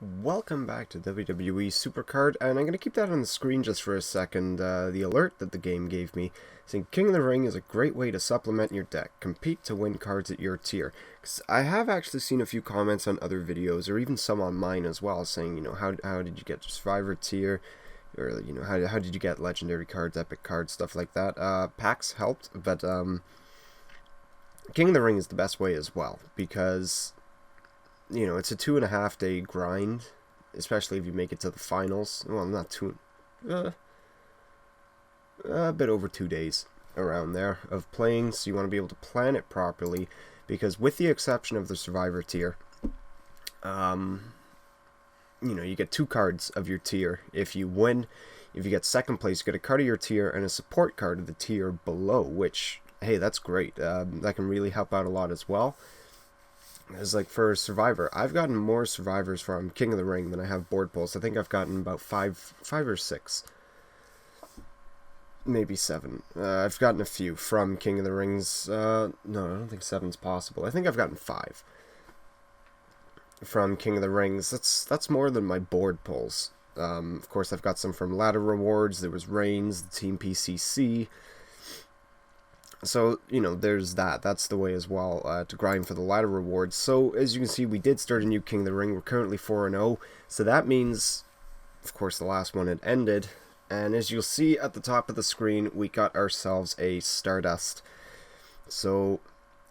Welcome back to WWE Supercard, and I'm going to keep that on the screen just for a second. The alert that the game gave me saying King of the Ring is a great way to supplement your deck. Compete to win cards at your tier. 'Cause I have actually seen a few comments on other videos, or even some on mine as well, saying, how did you get Survivor tier? Or, how did you get legendary cards, epic cards, stuff like that. Packs helped, but King of the Ring is the best way as well, because it's a 2.5 day grind, especially if you make it to the finals. Well, not two, a bit over 2 days around there of playing, so you want to be able to plan it properly, because with the exception of the Survivor tier, you get 2 cards of your tier. If you win, if you get second place, you get a card of your tier and a support card of the tier below, which, hey, that's great. That can really help out a lot as well. It's like for Survivor, I've gotten more Survivors from King of the Ring than I have board pulls. I think I've gotten about five or six, maybe 7. I've gotten a few from King of the Rings. No, I don't think 7's possible. I think I've gotten 5 from King of the Rings. That's more than my board pulls. Of course, I've got some from ladder rewards. There was Reigns, the Team PCC. So, there's that. That's the way as well to grind for the ladder rewards. So, as you can see, we did start a new King of the Ring. We're currently 4-0. So that means, of course, the last one had ended. And as you'll see at the top of the screen, we got ourselves a Stardust. So,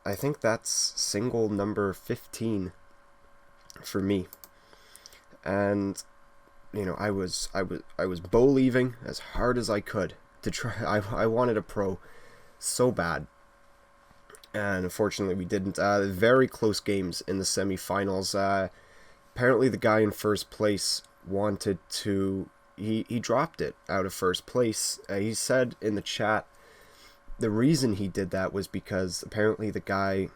I think that's single number 15 for me. And, I was bow leaving as hard as I could to try. I wanted a pro so bad, and unfortunately we didn't. Very close games in the semifinals. Apparently the guy in first place wanted to, he dropped it out of first place. He said in the chat the reason he did that was because apparently the guy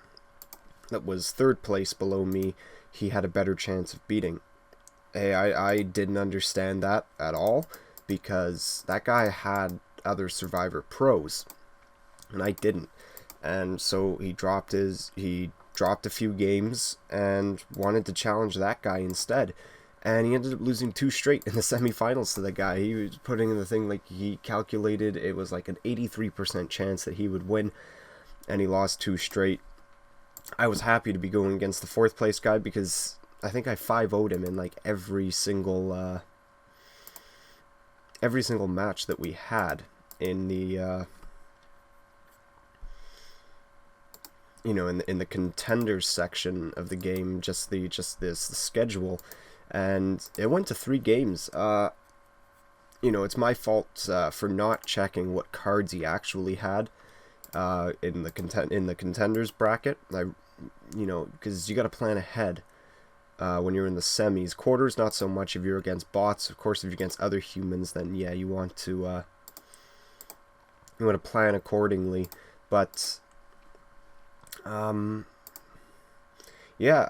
that was third place below me, he had a better chance of beating. Hey, I didn't understand that at all, because that guy had other Survivor pros and I didn't, and so he dropped a few games and wanted to challenge that guy instead, and he ended up losing 2 straight in the semifinals to the guy. He was putting in the thing like he calculated it was like an 83% chance that he would win, and he lost 2 straight. I was happy to be going against the 4th place guy, because I think I 5-0'd him in like every single match that we had in the in the contenders section of the game, the schedule, and it went to 3 games. It's my fault for not checking what cards he actually had in the contenders bracket. Because you got to plan ahead when you're in the semis. Quarters, not so much if you're against bots. Of course, if you're against other humans, then yeah, you want to plan accordingly. But yeah,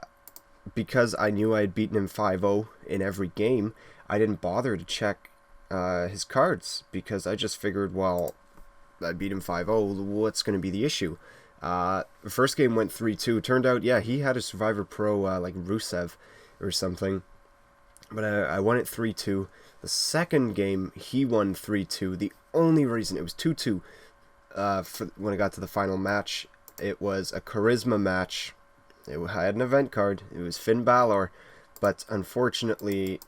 because I knew I had beaten him 5-0 in every game, I didn't bother to check his cards, because I just figured, well, I beat him 5-0, what's going to be the issue? The first game went 3-2. Turned out, yeah, he had a Survivor Pro like Rusev or something, but I won it 3-2. The second game, he won 3-2. The only reason it was 2-2 when I got to the final match, it was a charisma match. I had an event card. It was Finn Balor, but unfortunately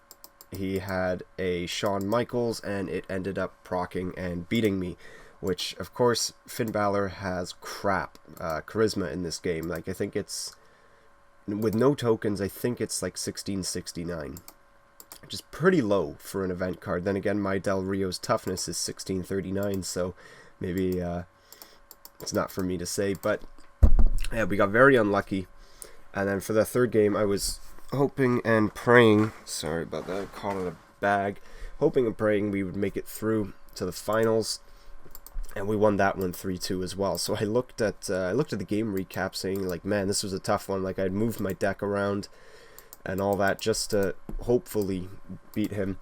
he had a Shawn Michaels, and it ended up proccing and beating me, which, of course, Finn Balor has crap charisma in this game. Like, I think it's, with no tokens, I think it's like 1669, which is pretty low for an event card. Then again, my Del Rio's toughness is 1639, so maybe it's not for me to say. But yeah, we got very unlucky. And then for the third game, I was hoping and praying, sorry about that, I caught in a bag, hoping and praying we would make it through to the finals, and we won that one 3-2 as well. So I looked at the game recap, saying like, man, this was a tough one. Like, I'd moved my deck around and all that just to hopefully beat him.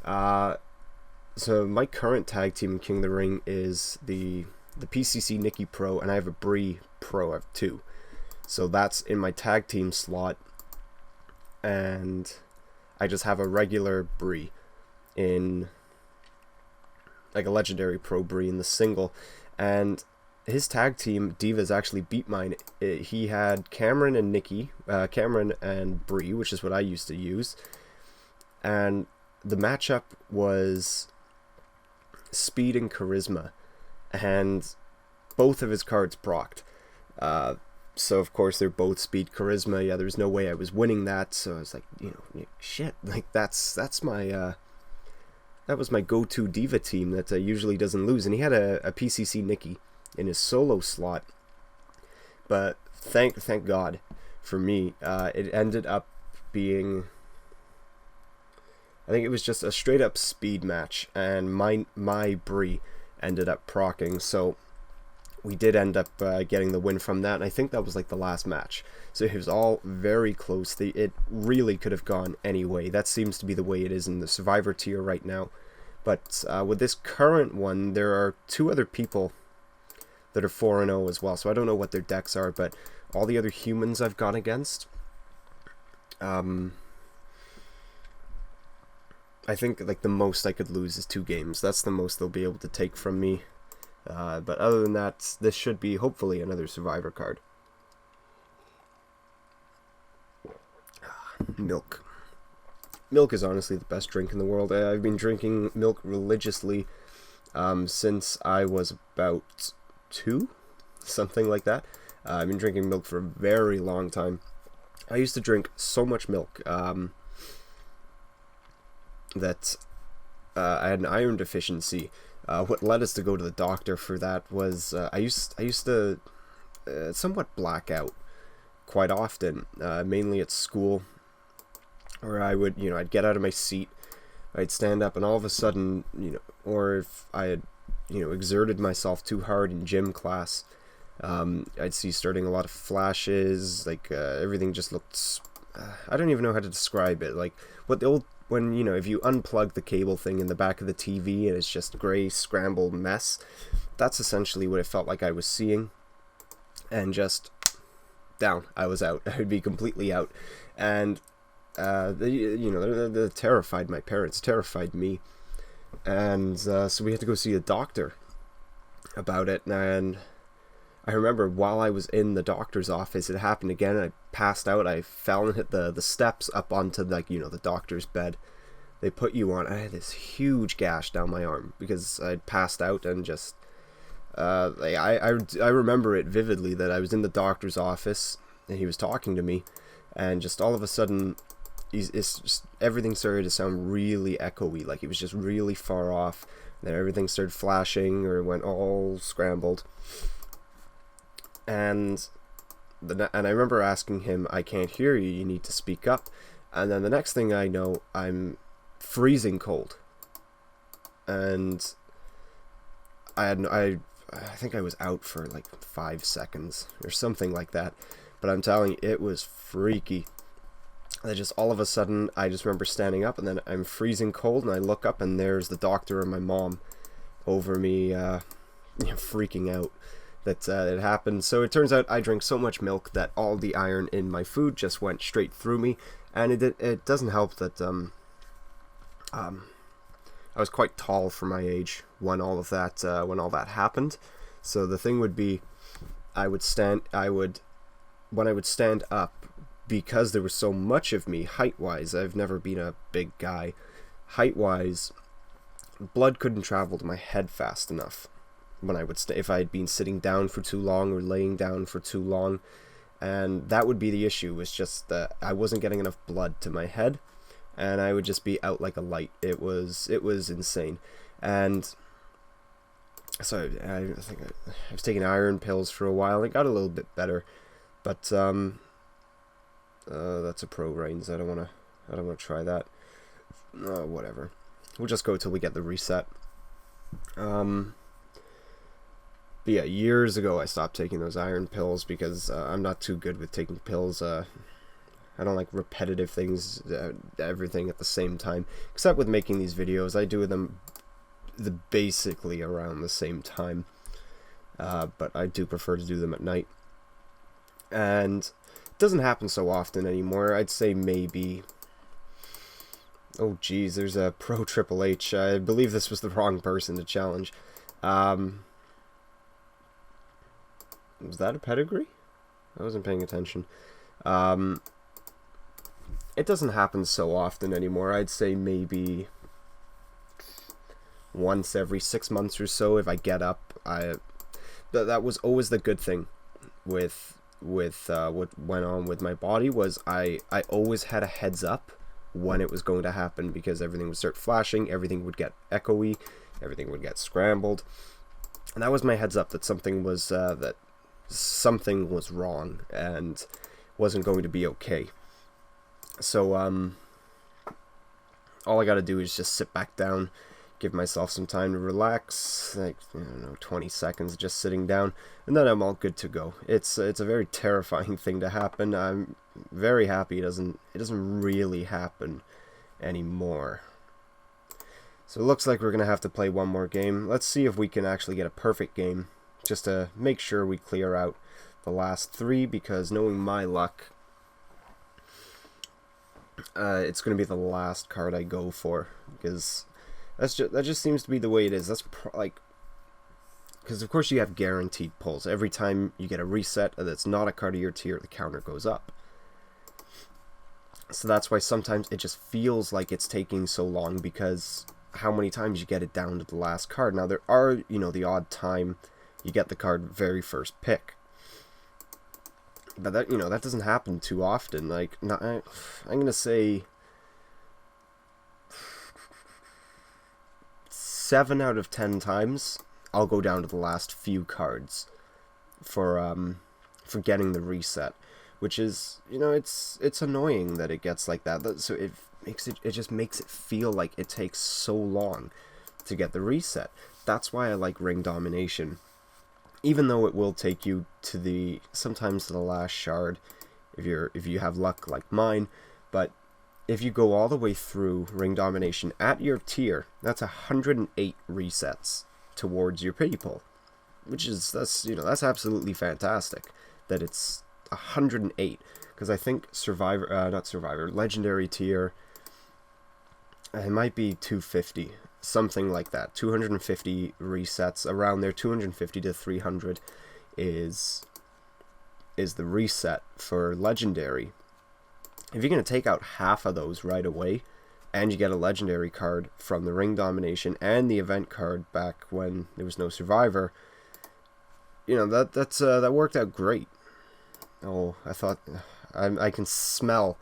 So my current tag team in King of the Ring is the PCC Nikki Pro, and I have a Brie Pro. I have 2. So that's in my tag team slot, and I just have a regular Bree in, like a legendary pro Bree in the single, and his tag team Divas actually beat mine. He had Cameron and Nikki, Cameron and Bree, which is what I used to use, and the matchup was speed and charisma, and both of his cards procced. So of course they're both speed charisma. Yeah, there's no way I was winning that. So I was like, shit, like that's my that was my go-to diva team that usually doesn't lose. And he had a PCC Nikki in his solo slot, but thank God for me, it ended up being, I think it was just a straight up speed match, and my Bree ended up proccing, so we did end up getting the win from that, and I think that was like the last match. So it was all very close. It really could have gone any way. That seems to be the way it is in the Survivor tier right now. But with this current one, there are 2 other people that are 4-0 as well, so I don't know what their decks are, but all the other humans I've gone against, I think like the most I could lose is 2 games. That's the most they'll be able to take from me. But other than that, this should be hopefully another Survivor card. Milk. Milk is honestly the best drink in the world. I've been drinking milk religiously since I was about 2, something like that. I've been drinking milk for a very long time. I used to drink so much milk that I had an iron deficiency. What led us to go to the doctor for that was I used to somewhat black out quite often, mainly at school, where I would, I'd get out of my seat, I'd stand up, and all of a sudden, or if I had, exerted myself too hard in gym class, I'd see starting a lot of flashes, like everything just looked, I don't even know how to describe it, like what the old, when, if you unplug the cable thing in the back of the TV and it's just gray, scrambled mess, that's essentially what it felt like I was seeing. And just down, I was out. I would be completely out. And, they terrified my parents, terrified me. And so we had to go see a doctor about it. And I remember while I was in the doctor's office, it happened again. I passed out. I fell and hit the steps up onto the doctor's bed. They put you on. I had this huge gash down my arm because I'd passed out and just. I remember it vividly that I was in the doctor's office and he was talking to me, and just all of a sudden, everything started to sound really echoey. Like it was just really far off. Then everything started flashing or went all scrambled. And I remember asking him, "I can't hear you. You need to speak up." And then the next thing I know, I'm freezing cold, and I think I was out for like 5 seconds or something like that. But I'm telling you, it was freaky. I just all of a sudden, I just remember standing up, and then I'm freezing cold, and I look up, and there's the doctor and my mom over me, freaking out that it happened. So it turns out I drank so much milk that all the iron in my food just went straight through me, and it doesn't help that I was quite tall for my age when all that happened. So the thing would be, when I would stand up, because there was so much of me height-wise, I've never been a big guy, height-wise, blood couldn't travel to my head fast enough when I would if I had been sitting down for too long or laying down for too long, and that would be the issue, was just that I wasn't getting enough blood to my head, and I would just be out like a light. It was insane. And so I think I was taking iron pills for a while. It got a little bit better, but that's a pro reigns. I don't want to try that. Whatever. We'll just go till we get the reset. But yeah, years ago I stopped taking those iron pills because I'm not too good with taking pills. I don't like repetitive things, everything at the same time. Except with making these videos, I do them basically around the same time. But I do prefer to do them at night. And it doesn't happen so often anymore. I'd say maybe Oh geez, there's a pro Triple H. I believe this was the wrong person to challenge. Was that a pedigree? I wasn't paying attention. It doesn't happen so often anymore. I'd say maybe once every 6 months or so. If I get up, that was always the good thing with what went on with my body, was I always had a heads up when it was going to happen, because everything would start flashing, everything would get echoey, everything would get scrambled, and that was my heads up that something was wrong and wasn't going to be okay. So all I got to do is just sit back down, give myself some time to relax, like, I don't know, 20 seconds just sitting down, and then I'm all good to go. It's a very terrifying thing to happen. I'm very happy it doesn't really happen anymore. So it looks like we're gonna have to play one more game. Let's see if we can actually get a perfect game, just to make sure we clear out the last 3, because knowing my luck, it's gonna be the last card I go for, because that just seems to be the way it is. That's like, because of course you have guaranteed pulls. Every time you get a reset that's not a card of your tier, the counter goes up. So that's why sometimes it just feels like it's taking so long, because how many times you get it down to the last card. Now there are, the odd time you get the card very first pick, but that that doesn't happen too often. Like, I'm gonna say 7 out of 10 times I'll go down to the last few cards for getting the reset, which is, it's annoying that it gets like that. So it just makes it feel like it takes so long to get the reset. That's why I like ring domination, even though it will take you to sometimes to the last shard if you have luck like mine. But if you go all the way through ring domination at your tier, that's 108 resets towards your people, that's absolutely fantastic that it's 108, because I think legendary tier, it might be 250, something like that. 250 resets around there. 250 to 300 is the reset for legendary. If you're going to take out half of those right away, and you get a legendary card from the ring domination and the event card back when there was no survivor, that worked out great. Oh, I thought I can smell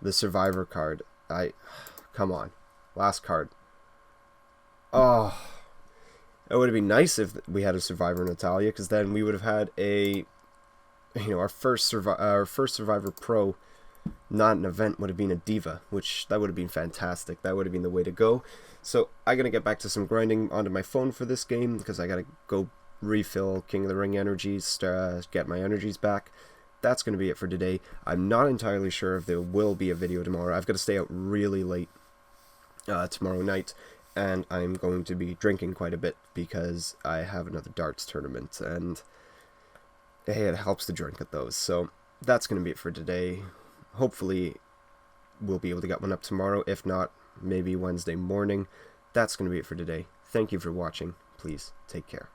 the survivor card. Come on, last card. Oh, it would have been nice if we had a survivor Natalia, because then we would have had our first survivor pro. Not an event, would have been a diva, which that would have been fantastic. That would have been the way to go. So I'm gonna get back to some grinding onto my phone for this game, because I gotta go refill King of the Ring energies, get my energies back. That's gonna be it for today. I'm not entirely sure if there will be a video tomorrow. I've got to stay out really late tomorrow night, and I'm going to be drinking quite a bit because I have another darts tournament, and hey, it helps to drink at those. So that's gonna be it for today. Hopefully we'll be able to get one up tomorrow. If not, maybe Wednesday morning. That's going to be it for today. Thank you for watching. Please take care.